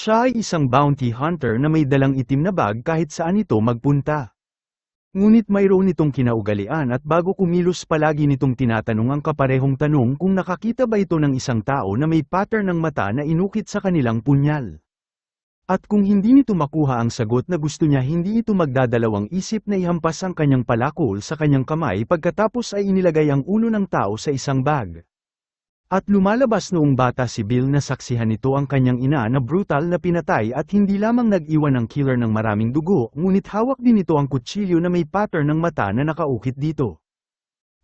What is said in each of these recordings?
Siya ay isang bounty hunter na may dalang itim na bag kahit saan ito magpunta. Ngunit mayroon itong kinaugalian at bago kumilos palagi nitong tinatanong ang kaparehong tanong kung nakakita ba ito ng isang tao na may pattern ng mata na inukit sa kanilang punyal. At kung hindi nito makuha ang sagot na gusto niya, hindi ito magdadalawang isip na ihampas ang kanyang palakol sa kanyang kamay pagkatapos ay inilagay ang ulo ng tao sa isang bag. At lumalabas noong bata si Bill na saksihan nito ang kanyang ina na brutal na pinatay at hindi lamang nag-iwan ng killer ng maraming dugo, ngunit hawak din nito ang kutsilyo na may pattern ng mata na nakaukit dito.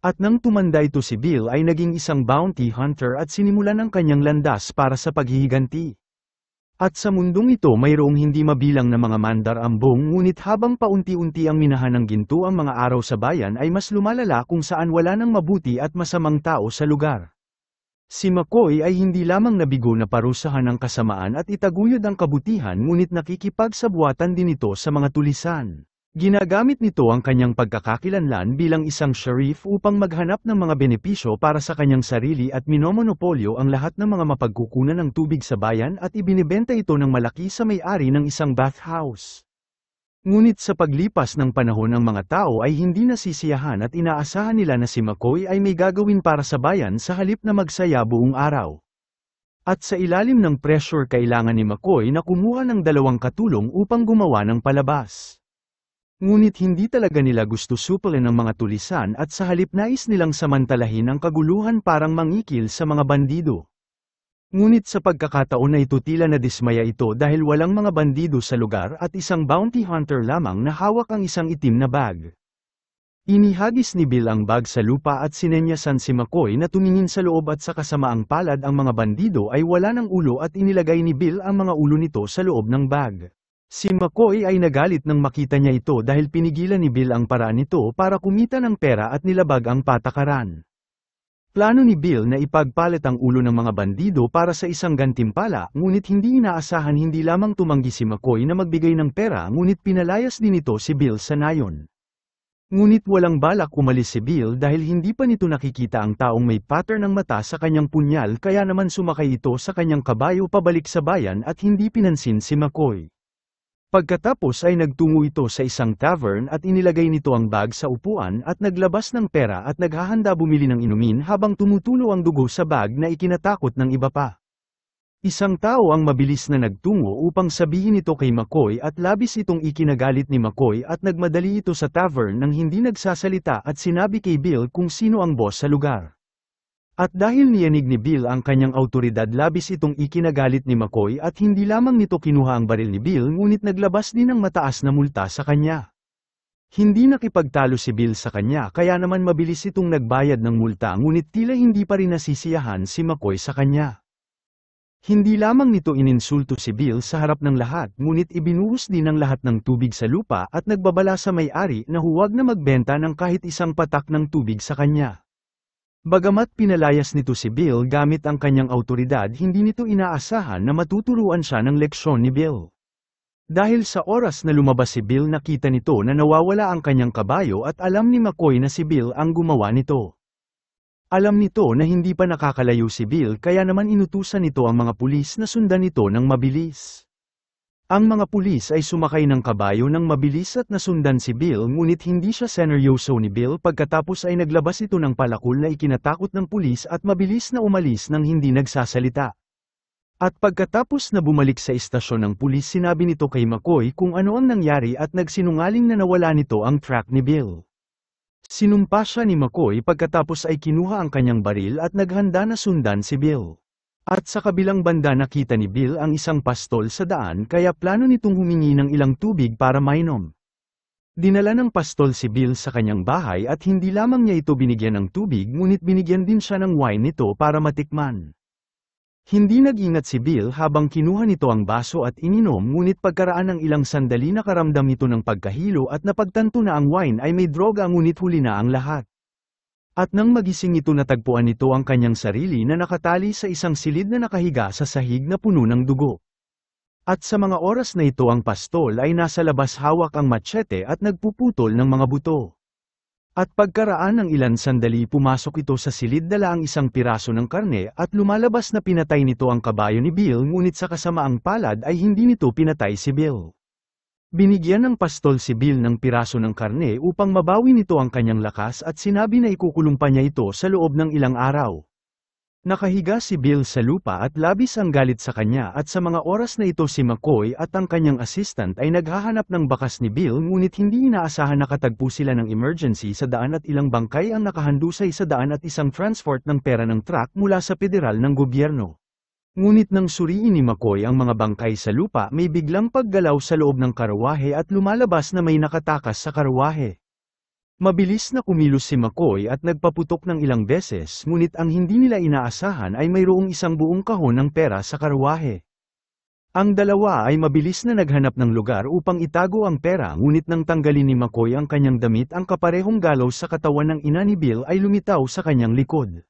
At nang tumanda ito si Bill ay naging isang bounty hunter at sinimulan ang kanyang landas para sa paghihiganti. At sa mundong ito mayroong hindi mabilang na mga mandarambong, ngunit habang paunti-unti ang minahan ng ginto ang mga araw sa bayan ay mas lumalala kung saan wala ng mabuti at masamang tao sa lugar. Si McCoy ay hindi lamang nabigo na parusahan ang kasamaan at itaguyod ang kabutihan, ngunit nakikipagsabuatan din ito sa mga tulisan. Ginagamit nito ang kanyang pagkakakilanlan bilang isang sheriff upang maghanap ng mga benepisyo para sa kanyang sarili at minomonopolyo ang lahat ng mga mapagkukunan ng tubig sa bayan at ibinibenta ito ng malaki sa may-ari ng isang bathhouse. Ngunit sa paglipas ng panahon ang mga tao ay hindi nasisiyahan at inaasahan nila na si McCoy ay may gagawin para sa bayan sa halip na magsaya buong araw. At sa ilalim ng pressure kailangan ni McCoy na kumuha ng 2 katulong upang gumawa ng palabas. Ngunit hindi talaga nila gusto supalin ang mga tulisan at sa halip nais nilang samantalahin ang kaguluhan parang mangikil sa mga bandido. Ngunit sa pagkakataon na ito tila nadismaya ito dahil walang mga bandido sa lugar at isang bounty hunter lamang na hawak ang isang itim na bag. Inihagis ni Bill ang bag sa lupa at sinenyasan si McCoy na tumingin sa loob at sa kasamaang palad ang mga bandido ay wala ng ulo at inilagay ni Bill ang mga ulo nito sa loob ng bag. Si McCoy ay nagalit nang makita niya ito dahil pinigilan ni Bill ang paraan nito para kumita ng pera at nilabag ang patakaran. Plano ni Bill na ipagpalit ang ulo ng mga bandido para sa isang gantimpala, ngunit hindi inaasahan hindi lamang tumanggi si McCoy na magbigay ng pera, ngunit pinalayas din ito si Bill sa nayon. Ngunit walang balak umalis si Bill dahil hindi pa nito nakikita ang taong may pattern ng mata sa kanyang punyal, kaya naman sumakay ito sa kanyang kabayo pabalik sa bayan at hindi pinansin si McCoy. Pagkatapos ay nagtungo ito sa isang tavern at inilagay nito ang bag sa upuan at naglabas ng pera at naghahanda bumili ng inumin habang tumutulo ang dugo sa bag na ikinatakot ng iba pa. Isang tao ang mabilis na nagtungo upang sabihin ito kay McCoy at labis itong ikinagalit ni McCoy at nagmadali ito sa tavern nang hindi nagsasalita at sinabi kay Bill kung sino ang boss sa lugar. At dahil niyanig ni Bill ang kanyang autoridad, labis itong ikinagalit ni McCoy at hindi lamang nito kinuha ang baril ni Bill, ngunit naglabas din ng mataas na multa sa kanya. Hindi nakipagtalo si Bill sa kanya kaya naman mabilis itong nagbayad ng multa, ngunit tila hindi pa rin nasisiyahan si McCoy sa kanya. Hindi lamang nito ininsulto si Bill sa harap ng lahat, ngunit ibinuhos din ang lahat ng tubig sa lupa at nagbabala sa may-ari na huwag na magbenta ng kahit isang patak ng tubig sa kanya. Bagamat pinalayas nito si Bill gamit ang kanyang autoridad, hindi nito inaasahan na matuturuan siya ng leksyon ni Bill. Dahil sa oras na lumabas si Bill, nakita nito na nawawala ang kanyang kabayo at alam ni McCoy na si Bill ang gumawa nito. Alam nito na hindi pa nakakalayo si Bill kaya naman inutusan nito ang mga pulis na sundan nito ng mabilis. Ang mga pulis ay sumakay ng kabayo ng mabilis at nasundan si Bill, ngunit hindi siya seneryoso ni Bill. Pagkatapos ay naglabas ito ng palakol na ikinatakot ng pulis at mabilis na umalis nang hindi nagsasalita. At pagkatapos na bumalik sa istasyon ng pulis, sinabi nito kay McCoy kung ano ang nangyari at nagsinungaling na nawala nito ang track ni Bill. Sinumpa siya ni McCoy pagkatapos ay kinuha ang kanyang baril at naghanda na sundan si Bill. At sa kabilang banda nakita ni Bill ang isang pastol sa daan kaya plano nitong humingi ng ilang tubig para mainom. Dinala ng pastol si Bill sa kanyang bahay at hindi lamang niya ito binigyan ng tubig, ngunit binigyan din siya ng wine nito para matikman. Hindi nag-ingat si Bill habang kinuha nito ang baso at ininom, ngunit pagkaraan ng ilang sandali nakaramdam ito ng pagkahilo at napagtanto na ang wine ay may droga, ngunit huli na ang lahat. At nang magising ito, natagpuan nito ang kanyang sarili na nakatali sa isang silid na nakahiga sa sahig na puno ng dugo. At sa mga oras na ito ang pastol ay nasa labas hawak ang machete at nagpuputol ng mga buto. At pagkaraan ng ilan sandali pumasok ito sa silid dala ang isang piraso ng karne at lumalabas na pinatay nito ang kabayo ni Bill ngunit sa kasamaang palad ay hindi nito pinatay si Bill. Binigyan ng pastol si Bill ng piraso ng karne upang mabawi nito ang kanyang lakas at sinabi na ikukulong pa niya ito sa loob ng ilang araw. Nakahiga si Bill sa lupa at labis ang galit sa kanya at sa mga oras na ito si McCoy at ang kanyang assistant ay naghahanap ng bakas ni Bill ngunit hindi inaasahan nakatagpo sila ng emergency sa daan at ilang bangkay ang nakahandusay sa daan at isang transport ng pera ng truck mula sa federal ng gobyerno. Ngunit nang suriin ni McCoy ang mga bangkay sa lupa may biglang paggalaw sa loob ng karwahe at lumalabas na may nakatakas sa karwahe. Mabilis na kumilos si McCoy at nagpaputok ng ilang beses ngunit ang hindi nila inaasahan ay mayroong isang buong kahon ng pera sa karwahe. Ang dalawa ay mabilis na naghanap ng lugar upang itago ang pera ngunit nang tanggalin ni McCoy ang kanyang damit ang kaparehong galaw sa katawan ng ina ni Bill ay lumitaw sa kanyang likod.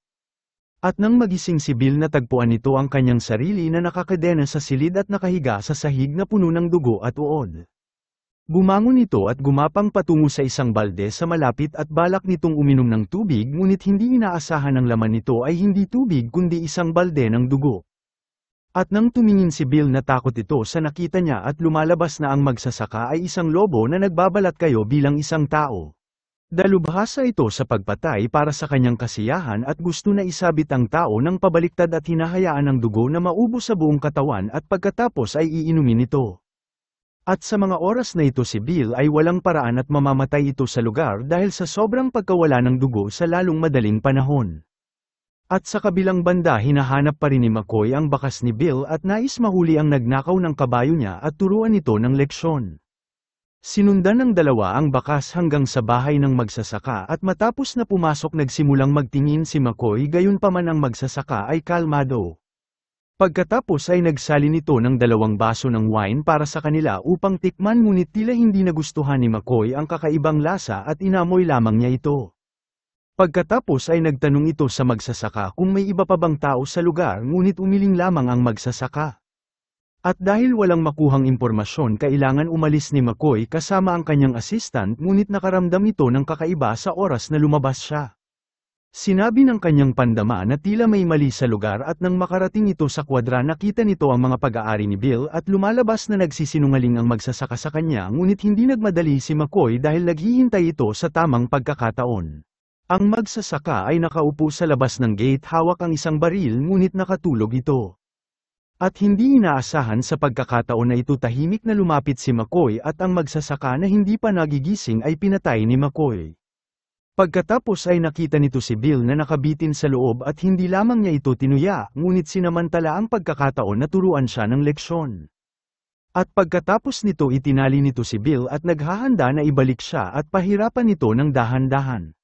At nang magising si Bill natagpuan nito ang kanyang sarili na nakakadena sa silid at nakahiga sa sahig na puno ng dugo at uod. Bumangon ito at gumapang patungo sa isang balde sa malapit at balak nitong uminom ng tubig ngunit hindi inaasahan ang laman nito ay hindi tubig kundi isang balde ng dugo. At nang tumingin si Bill natakot ito sa nakita niya at lumalabas na ang magsasaka ay isang lobo na nagbabalat kayo bilang isang tao. Dalubhasa ito sa pagpatay para sa kanyang kasiyahan at gusto na isabit ang tao ng pabaliktad at hinahayaan ang dugo na maubos sa buong katawan at pagkatapos ay iinumin ito. At sa mga oras na ito si Bill ay walang paraan at mamamatay ito sa lugar dahil sa sobrang pagkawala ng dugo sa lalong madaling panahon. At sa kabilang banda hinahanap pa rin ni McCoy ang bakas ni Bill at nais mahuli ang nagnakaw ng kabayo niya at turuan ito ng leksyon. Sinundan ng dalawa ang bakas hanggang sa bahay ng magsasaka at matapos na pumasok nagsimulang magtingin si McCoy gayunpaman ang magsasaka ay kalmado. Pagkatapos ay nagsali nito ng 2 baso ng wine para sa kanila upang tikman ngunit tila hindi nagustuhan ni McCoy ang kakaibang lasa at inamoy lamang niya ito. Pagkatapos ay nagtanong ito sa magsasaka kung may iba pa bang tao sa lugar ngunit umiling lamang ang magsasaka. At dahil walang makuhang impormasyon kailangan umalis ni McCoy kasama ang kanyang assistant ngunit nakaramdam ito ng kakaiba sa oras na lumabas siya. Sinabi ng kanyang pandama na tila may mali sa lugar at nang makarating ito sa kwadra nakita nito ang mga pag-aari ni Bill at lumalabas na nagsisinungaling ang magsasaka sa kanya ngunit hindi nagmadali si McCoy dahil naghihintay ito sa tamang pagkakataon. Ang magsasaka ay nakaupo sa labas ng gate hawak ang isang baril ngunit nakatulog ito. At hindi inaasahan sa pagkakataon na ito tahimik na lumapit si McCoy at ang magsasaka na hindi pa nagigising ay pinatay ni McCoy. Pagkatapos ay nakita nito si Bill na nakabitin sa loob at hindi lamang niya ito tinuya, ngunit sinamantala ang pagkakataon na turuan siya ng leksyon. At pagkatapos nito itinali nito si Bill at naghahanda na ibalik siya at pahirapan ito ng dahan-dahan.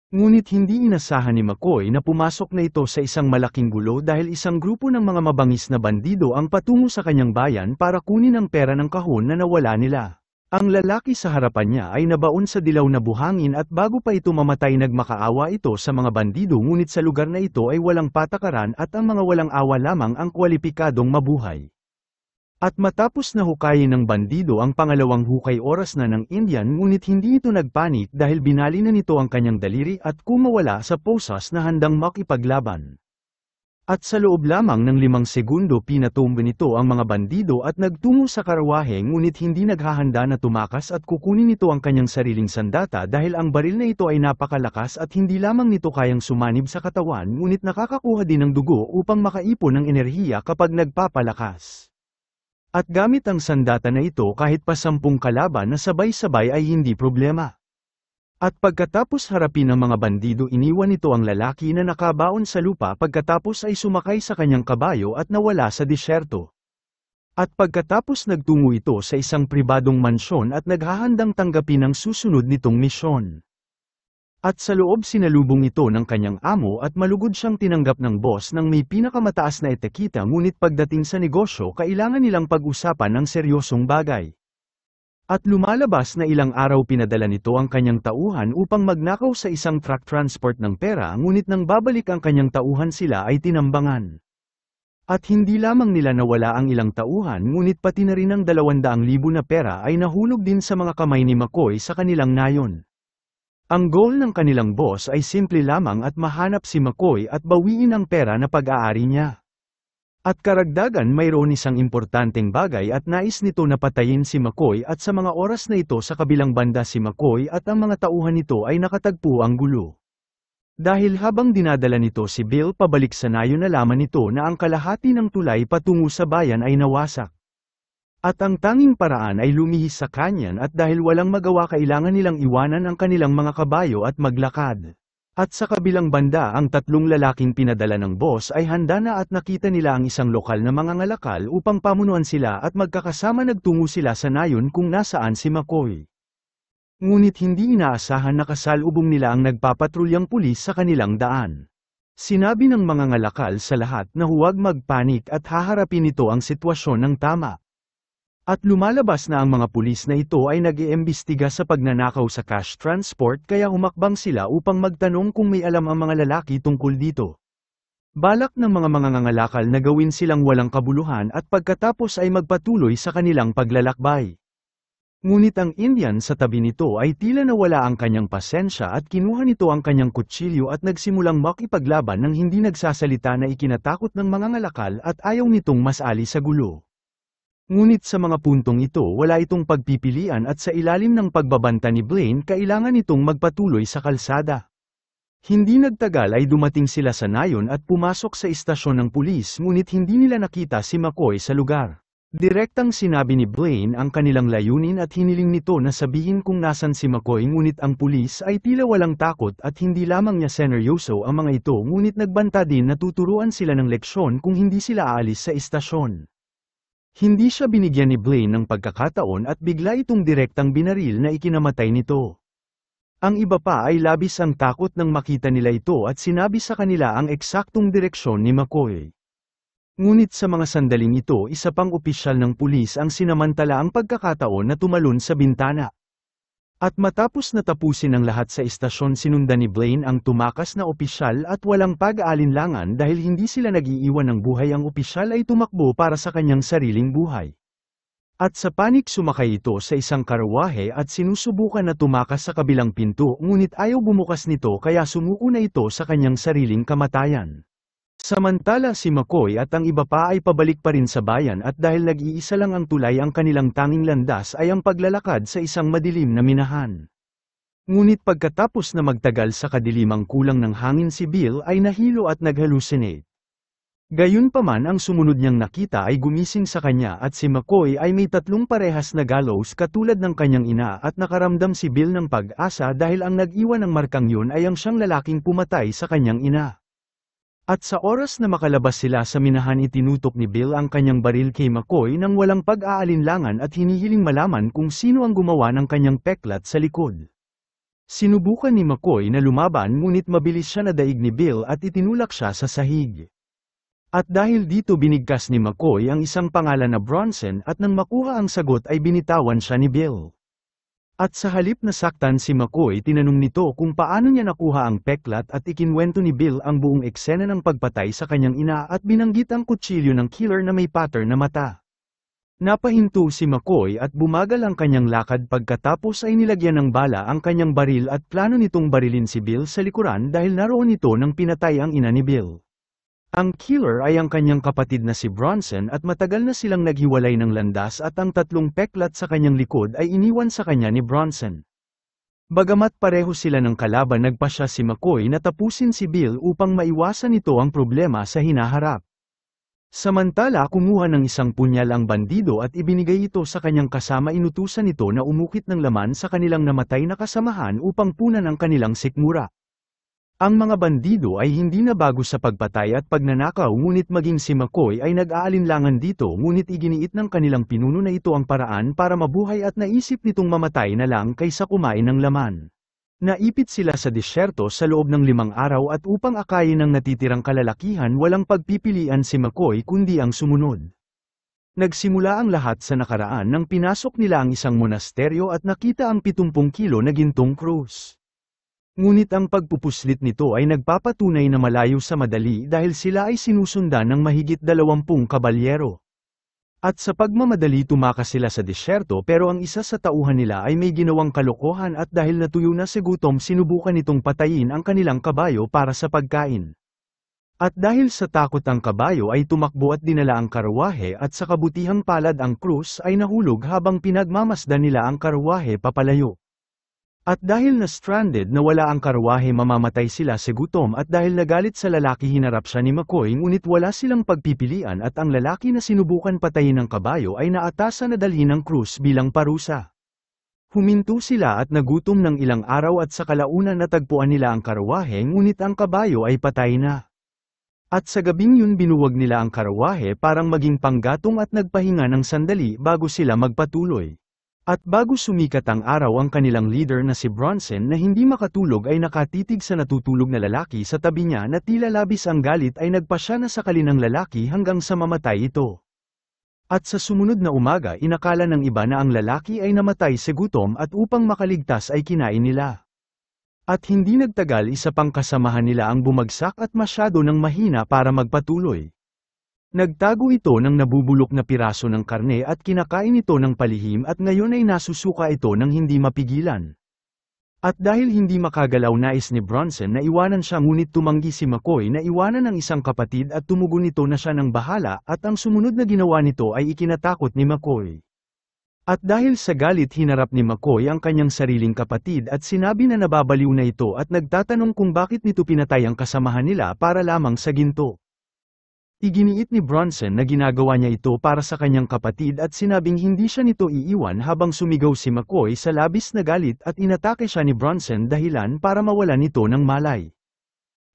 Ngunit hindi inasahan ni McCoy na pumasok na ito sa isang malaking gulo dahil isang grupo ng mga mabangis na bandido ang patungo sa kanyang bayan para kunin ang pera ng kahon na nawala nila. Ang lalaki sa harapan niya ay nabaon sa dilaw na buhangin at bago pa ito mamatay nagmakaawa ito sa mga bandido ngunit sa lugar na ito ay walang patakaran at ang mga walang awa lamang ang kwalipikadong mabuhay. At matapos na hukayin ng bandido ang pangalawang hukay oras na ng Indian ngunit hindi ito nagpanik dahil binali na nito ang kanyang daliri at kumawala sa posas na handang makipaglaban. At sa loob lamang ng 5 segundo pinatumba nito ang mga bandido at nagtungo sa karwahe ngunit hindi naghahanda na tumakas at kukunin nito ang kanyang sariling sandata dahil ang baril na ito ay napakalakas at hindi lamang nito kayang sumanib sa katawan ngunit nakakakuha din ng dugo upang makaipon ng enerhiya kapag nagpapalakas. At gamit ang sandata na ito kahit pa 10 kalaban na sabay-sabay ay hindi problema. At pagkatapos harapin ng mga bandido iniwan nito ang lalaki na nakabaon sa lupa pagkatapos ay sumakay sa kanyang kabayo at nawala sa disyerto. At pagkatapos nagtungo ito sa isang pribadong mansyon at naghahandang tanggapin ang susunod nitong misyon. At sa loob sinalubong ito ng kanyang amo at malugod siyang tinanggap ng boss ng may pinakamataas na etikita ngunit pagdating sa negosyo kailangan nilang pag-usapan ng seryosong bagay. At lumalabas na ilang araw pinadala nito ang kanyang tauhan upang magnakaw sa isang truck transport ng pera ngunit nang babalik ang kanyang tauhan sila ay tinambangan. At hindi lamang nila nawala ang ilang tauhan ngunit pati na rin ang 200,000 na pera ay nahulog din sa mga kamay ni McCoy sa kanilang nayon. Ang goal ng kanilang boss ay simple lamang at mahanap si McCoy at bawiin ang pera na pag-aari niya. At karagdagan mayroon isang importanteng bagay at nais nito na patayin si McCoy at sa mga oras na ito sa kabilang banda si McCoy at ang mga tauhan nito ay nakatagpo ang gulo. Dahil habang dinadala nito si Bill pabalik sa nayon nalaman nito na ang kalahati ng tulay patungo sa bayan ay nawasak. At ang tanging paraan ay lumihis sa kanyan at dahil walang magawa kailangan nilang iwanan ang kanilang mga kabayo at maglakad. At sa kabilang banda ang tatlong lalaking pinadala ng boss ay handa na at nakita nila ang isang lokal na mangangalakal upang pamunuan sila at magkakasama nagtungo sila sa nayon kung nasaan si McCoy. Ngunit hindi inaasahan na kasalubong nila ang nagpapatrulyang pulis sa kanilang daan. Sinabi ng mangangalakal sa lahat na huwag magpanik at haharapin nito ang sitwasyon ng tama. At lumalabas na ang mga pulis na ito ay nag-iimbestiga sa pagnanakaw sa cash transport kaya humakbang sila upang magtanong kung may alam ang mga lalaki tungkol dito. Balak ng mga mangangalakal na gawin silang walang kabuluhan at pagkatapos ay magpatuloy sa kanilang paglalakbay. Ngunit ang Indian sa tabi nito ay tila nawala ang kanyang pasensya at kinuha nito ang kanyang kutsilyo at nagsimulang makipaglaban ng hindi nagsasalita na ikinatakot ng mangangalakal at ayaw nitong masali sa gulo. Ngunit sa mga puntong ito wala itong pagpipilian at sa ilalim ng pagbabanta ni Blaine kailangan itong magpatuloy sa kalsada. Hindi nagtagal ay dumating sila sa nayon at pumasok sa istasyon ng pulis ngunit hindi nila nakita si McCoy sa lugar. Direktang sinabi ni Blaine ang kanilang layunin at hiniling nito na sabihin kung nasan si McCoy ngunit ang pulis ay tila walang takot at hindi lamang niya seneryoso ang mga ito ngunit nagbanta din na tuturuan sila ng leksyon kung hindi sila aalis sa istasyon. Hindi siya binigyan ni Blaine ng pagkakataon at bigla itong direktang binaril na ikinamatay nito. Ang iba pa ay labis ang takot nang makita nila ito at sinabi sa kanila ang eksaktong direksyon ni McCoy. Ngunit sa mga sandaling ito isa pang opisyal ng pulis ang sinamantala ang pagkakataon na tumalon sa bintana. At matapos na tapusin ang lahat sa istasyon sinundan ni Blaine ang tumakas na opisyal at walang pag-aalinlangan dahil hindi sila nag-iiwan ng buhay ang opisyal ay tumakbo para sa kanyang sariling buhay. At sa panik sumakay ito sa isang karawahe at sinusubukan na tumakas sa kabilang pinto ngunit ayaw bumukas nito kaya sumuko na ito sa kanyang sariling kamatayan. Samantala si McCoy at ang iba pa ay pabalik pa rin sa bayan at dahil nag-iisa lang ang tulay ang kanilang tanging landas ay ang paglalakad sa isang madilim na minahan. Ngunit pagkatapos na magtagal sa kadilimang kulang ng hangin si Bill ay nahilo at nag-hallucinate. Gayunpaman ang sumunod niyang nakita ay gumising sa kanya at si McCoy ay may tatlong parehas na gallows katulad ng kanyang ina at nakaramdam si Bill ng pag-asa dahil ang nag-iwan ng markang yun ay ang siyang lalaking pumatay sa kanyang ina. At sa oras na makalabas sila sa minahan itinutok ni Bill ang kanyang baril kay McCoy nang walang pag-aalinlangan at hinihiling malaman kung sino ang gumawa ng kanyang peklat sa likod. Sinubukan ni McCoy na lumaban ngunit mabilis siya nadaig ni Bill at itinulak siya sa sahig. At dahil dito binigkas ni McCoy ang isang pangalan na Bronson at nang makuha ang sagot ay binitawan siya ni Bill. At sa halip na saktan si McCoy tinanong nito kung paano niya nakuha ang peklat at ikinwento ni Bill ang buong eksena ng pagpatay sa kanyang ina at binanggit ang kutsilyo ng killer na may pattern na mata. Napahinto si McCoy at bumagal ang kanyang lakad pagkatapos ay nilagyan ng bala ang kanyang baril at plano nitong barilin si Bill sa likuran dahil naroon ito nang pinatay ang ina ni Bill. Ang killer ay ang kanyang kapatid na si Bronson at matagal na silang naghiwalay ng landas at ang tatlong peklat sa kanyang likod ay iniwan sa kanya ni Bronson. Bagamat pareho sila ng kalaban nagpasya si McCoy na tapusin si Bill upang maiwasan nito ang problema sa hinaharap. Samantala kumuha ng isang punyal ang bandido at ibinigay ito sa kanyang kasama inutusan nito na umukit ng laman sa kanilang namatay na kasamahan upang punan ang kanilang sikmura. Ang mga bandido ay hindi na bago sa pagpatay at pagnanakaw ngunit maging si McCoy ay nag-aalinlangan dito ngunit iginiit ng kanilang pinuno na ito ang paraan para mabuhay at naisip nitong mamatay na lang kaysa kumain ng laman. Naipit sila sa disyerto sa loob ng 5 araw at upang akayin ng natitirang kalalakihan walang pagpipilian si McCoy kundi ang sumunod. Nagsimula ang lahat sa nakaraan nang pinasok nila ang isang monasteryo at nakita ang 70 kilo na gintong krus. Ngunit ang pagpupuslit nito ay nagpapatunay na malayo sa madali dahil sila ay sinusundan ng mahigit 20 kabalyero. At sa pagmamadali tumakas sila sa disyerto pero ang isa sa tauhan nila ay may ginawang kalokohan at dahil natuyo na sa gutom sinubukan nitong patayin ang kanilang kabayo para sa pagkain. At dahil sa takot ang kabayo ay tumakbo at dinala ang karwahe at sa kabutihang palad ang krus ay nahulog habang pinagmamasdan nila ang karwahe papalayo. At dahil na stranded na wala ang karwahe mamamatay sila sa gutom at dahil nagalit sa lalaki hinarap siya ni McCoy ngunit wala silang pagpipilian at ang lalaki na sinubukan patayin ng kabayo ay naatasan na dalhin ng krus bilang parusa. Huminto sila at nagutom ng ilang araw at sa kalaunan natagpuan nila ang karwahe ngunit ang kabayo ay patay na. At sa gabing yun binuwag nila ang karwahe parang maging panggatong at nagpahinga ng sandali bago sila magpatuloy. At bago sumikat ang araw ang kanilang leader na si Bronson na hindi makatulog ay nakatitig sa natutulog na lalaki sa tabi niya na tila labis ang galit ay nagpasya na sakalin ng lalaki hanggang sa mamatay ito. At sa sumunod na umaga inakala ng iba na ang lalaki ay namatay sa gutom at upang makaligtas ay kinain nila. At hindi nagtagal isa pang kasamahan nila ang bumagsak at masyado ng mahina para magpatuloy. Nagtago ito ng nabubulok na piraso ng karne at kinakain ito ng palihim at ngayon ay nasusuka ito ng hindi mapigilan. At dahil hindi makagalaw nais ni Bronson na iwanan siya ngunit tumanggi si McCoy na iwanan ng isang kapatid at tumugon nito na siya ng bahala at ang sumunod na ginawa nito ay ikinatakot ni McCoy. At dahil sa galit hinarap ni McCoy ang kanyang sariling kapatid at sinabi na nababaliw na ito at nagtatanong kung bakit nito pinatay ang kasamahan nila para lamang sa ginto. Iginiit ni Bronson na ginagawa niya ito para sa kanyang kapatid at sinabing hindi siya nito iiwan habang sumigaw si McCoy sa labis na galit at inatake siya ni Bronson dahilan para mawalan nito ng malay.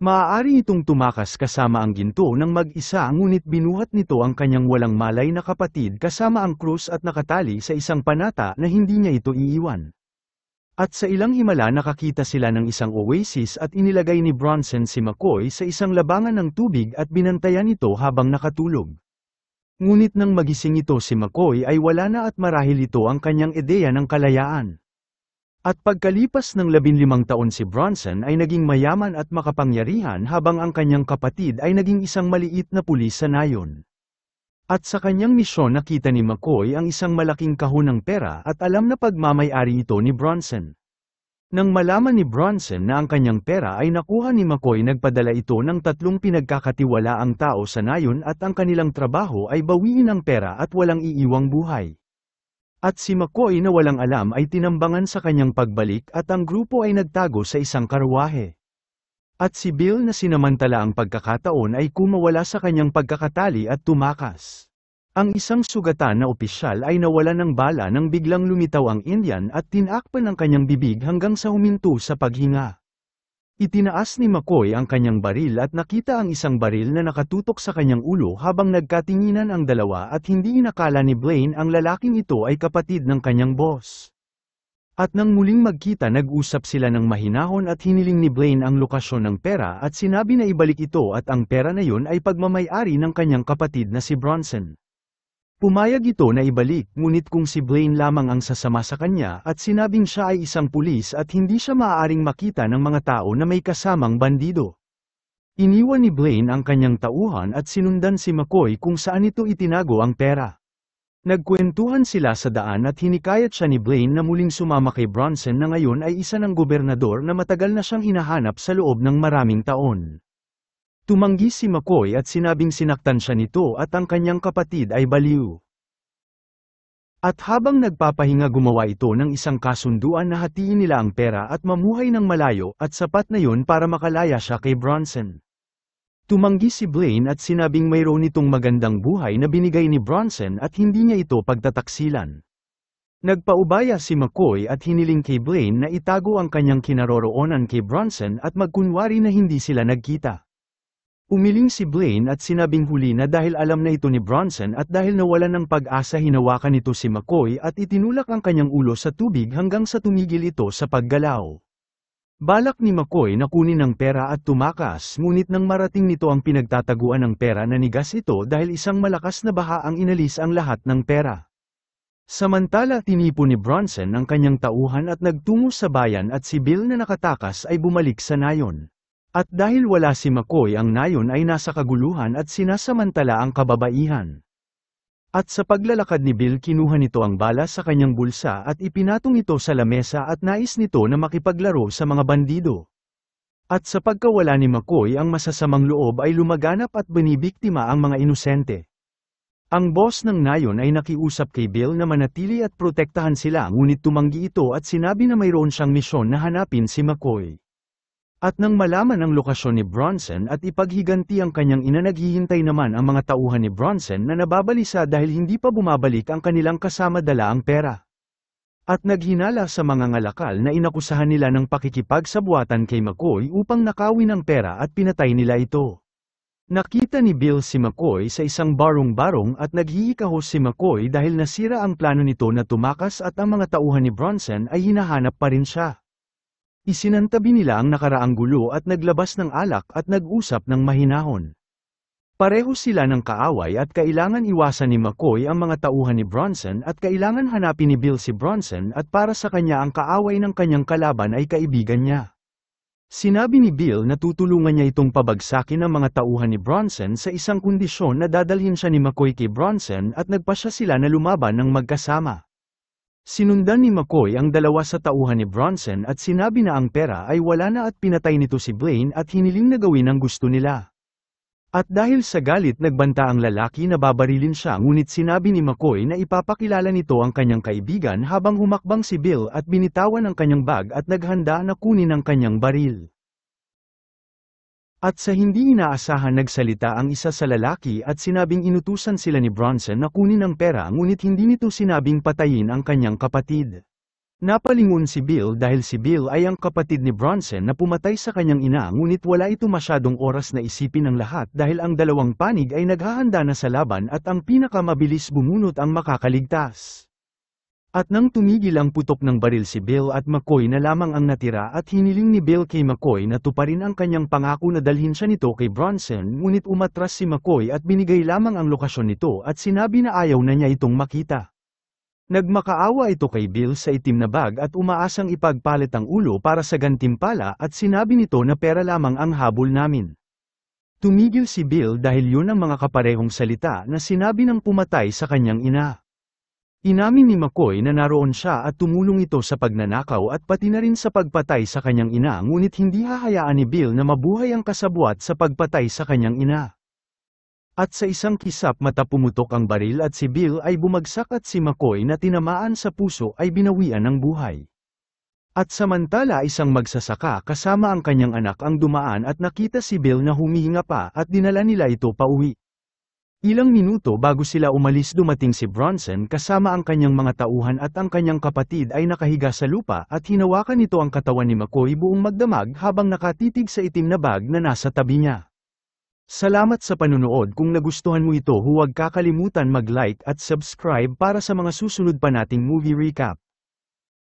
Maaari itong tumakas kasama ang ginto ng mag-isa ngunit binuhat nito ang kanyang walang malay na kapatid kasama ang krus at nakatali sa isang panata na hindi niya ito iiwan. At sa ilang himala nakakita sila ng isang oasis at inilagay ni Bronson si McCoy sa isang labangan ng tubig at binantayan ito habang nakatulog. Ngunit nang magising ito si McCoy ay wala na at marahil ito ang kanyang ideya ng kalayaan. At pagkalipas ng 15 taon si Bronson ay naging mayaman at makapangyarihan habang ang kanyang kapatid ay naging isang maliit na pulis sa nayon. At sa kanyang misyon nakita ni McCoy ang isang malaking kahon ng pera at alam na pagmamay-ari ito ni Bronson. Nang malaman ni Bronson na ang kanyang pera ay nakuha ni McCoy nagpadala ito ng 3 pinagkakatiwalaang tao sa nayon at ang kanilang trabaho ay bawiin ang pera at walang iiwang buhay. At si McCoy na walang alam ay tinambangan sa kanyang pagbalik at ang grupo ay nagtago sa isang karwahe. At si Bill na sinamantala ang pagkakataon ay kumawala sa kanyang pagkakatali at tumakas. Ang isang sugatan na opisyal ay nawala ng bala nang biglang lumitaw ang Indian at tinakpan ang kanyang bibig hanggang sa huminto sa paghinga. Itinaas ni McCoy ang kanyang baril at nakita ang isang baril na nakatutok sa kanyang ulo habang nagkatinginan ang dalawa at hindi inakala ni Blaine ang lalaking ito ay kapatid ng kanyang boss. At nang muling magkita nag-usap sila ng mahinahon at hiniling ni Blaine ang lokasyon ng pera at sinabi na ibalik ito at ang pera na yun ay pagmamay-ari ng kanyang kapatid na si Bronson. Pumayag ito na ibalik ngunit kung si Blaine lamang ang sasama sa kanya at sinabing siya ay isang pulis at hindi siya maaaring makita ng mga tao na may kasamang bandido. Iniwan ni Blaine ang kanyang tauhan at sinundan si McCoy kung saan ito itinago ang pera. Nagkwentuhan sila sa daan at hinikayat siya ni Blaine na muling sumama kay Bronson na ngayon ay isa ng gobernador na matagal na siyang hinahanap sa loob ng maraming taon. Tumanggi si McCoy at sinabing sinaktan siya nito at ang kanyang kapatid ay baliw. At habang nagpapahinga gumawa ito ng isang kasunduan na hatiin nila ang pera at mamuhay ng malayo at sapat na yun para makalaya siya kay Bronson. Tumanggi si Blaine at sinabing mayroon itong magandang buhay na binigay ni Bronson at hindi niya ito pagtataksilan. Nagpaubaya si McCoy at hiniling kay Blaine na itago ang kanyang kinaroroonan kay Bronson at magkunwari na hindi sila nagkita. Umiling si Blaine at sinabing huli na dahil alam na ito ni Bronson at dahil nawalan ng pag-asa hinawakan nito si McCoy at itinulak ang kanyang ulo sa tubig hanggang sa tumigil ito sa paggalaw. Balak ni McCoy na kunin ang pera at tumakas ngunit nang marating nito ang pinagtataguan ng pera nanigas ito dahil isang malakas na baha ang inalis ang lahat ng pera. Samantala tinipon ni Bronson ang kanyang tauhan at nagtungo sa bayan at si Bill na nakatakas ay bumalik sa nayon. At dahil wala si McCoy ang nayon ay nasa kaguluhan at sinasamantala ang kababaihan. At sa paglalakad ni Bill kinuha nito ang bala sa kanyang bulsa at ipinatong ito sa lamesa at nais nito na makipaglaro sa mga bandido. At sa pagkawala ni McCoy ang masasamang loob ay lumaganap at binibiktima ang mga inosente. Ang boss ng nayon ay nakiusap kay Bill na manatili at protektahan sila ngunit tumanggi ito at sinabi na mayroon siyang misyon na hanapin si McCoy. At nang malaman ang lokasyon ni Bronson at ipaghiganti ang kanyang ina naghihintay naman ang mga tauhan ni Bronson na nababalisa dahil hindi pa bumabalik ang kanilang kasama dala ang pera. At naghinala sa mga ngalakal na inakusahan nila ng pakikipagsabuatan kay McCoy upang nakawin ang pera at pinatay nila ito. Nakita ni Bill si McCoy sa isang barong-barong at naghihikahos si McCoy dahil nasira ang plano nito na tumakas at ang mga tauhan ni Bronson ay hinahanap pa rin siya. Isinantabi nila ang nakaraang gulo at naglabas ng alak at nag-usap ng mahinahon. Pareho sila ng kaaway at kailangan iwasan ni McCoy ang mga tauhan ni Bronson at kailangan hanapin ni Bill si Bronson at para sa kanya ang kaaway ng kanyang kalaban ay kaibigan niya. Sinabi ni Bill na tutulungan niya itong pabagsakin ang mga tauhan ni Bronson sa isang kondisyon na dadalhin siya ni McCoy kay Bronson at nagpasya sila na lumaban ng magkasama. Sinundan ni McCoy ang dalawa sa tauhan ni Bronson at sinabi na ang pera ay wala na at pinatay nito si Blaine at hiniling na gawin ang gusto nila. At dahil sa galit nagbanta ang lalaki na babarilin siya ngunit sinabi ni McCoy na ipapakilala nito ang kanyang kaibigan habang humakbang si Bill at binitawan ang kanyang bag at naghanda na kunin ang kanyang baril. At sa hindi inaasahan nagsalita ang isa sa lalaki at sinabing inutusan sila ni Bronson na kunin ang pera ngunit hindi nito sinabing patayin ang kanyang kapatid. Napalingon si Bill dahil si Bill ay ang kapatid ni Bronson na pumatay sa kanyang ina ngunit wala ito masyadong oras na isipin ang lahat dahil ang dalawang panig ay naghahanda na sa laban at ang pinakamabilis bumunot ang makakaligtas. At nang tumigil ang putok ng baril si Bill at McCoy na lamang ang natira at hiniling ni Bill kay McCoy na tuparin ang kanyang pangako na dalhin siya nito kay Bronson ngunit umatras si McCoy at binigay lamang ang lokasyon nito at sinabi na ayaw na niya itong makita. Nagmakaawa ito kay Bill sa itim na bag at umaasang ipagpalit ang ulo para sa gantimpala at sinabi nito na pera lamang ang habol namin. Tumigil si Bill dahil yun ang mga kaparehong salita na sinabi ng pumatay sa kanyang ina. Inamin ni McCoy na naroon siya at tumulong ito sa pagnanakaw at pati na rin sa pagpatay sa kanyang ina ngunit hindi hahayaan ni Bill na mabuhay ang kasabwat sa pagpatay sa kanyang ina. At sa isang kisap mata pumutok ang baril at si Bill ay bumagsak at si McCoy na tinamaan sa puso ay binawian ng buhay. At samantala isang magsasaka kasama ang kanyang anak ang dumaan at nakita si Bill na humihinga pa at dinala nila ito pauwi. Ilang minuto bago sila umalis dumating si Bronson kasama ang kanyang mga tauhan at ang kanyang kapatid ay nakahiga sa lupa at hinawakan nito ang katawan ni McCoy buong magdamag habang nakatitig sa itim na bag na nasa tabi niya. Salamat sa panunood. Kung nagustuhan mo ito huwag kakalimutan mag-like at subscribe para sa mga susunod pa nating movie recap.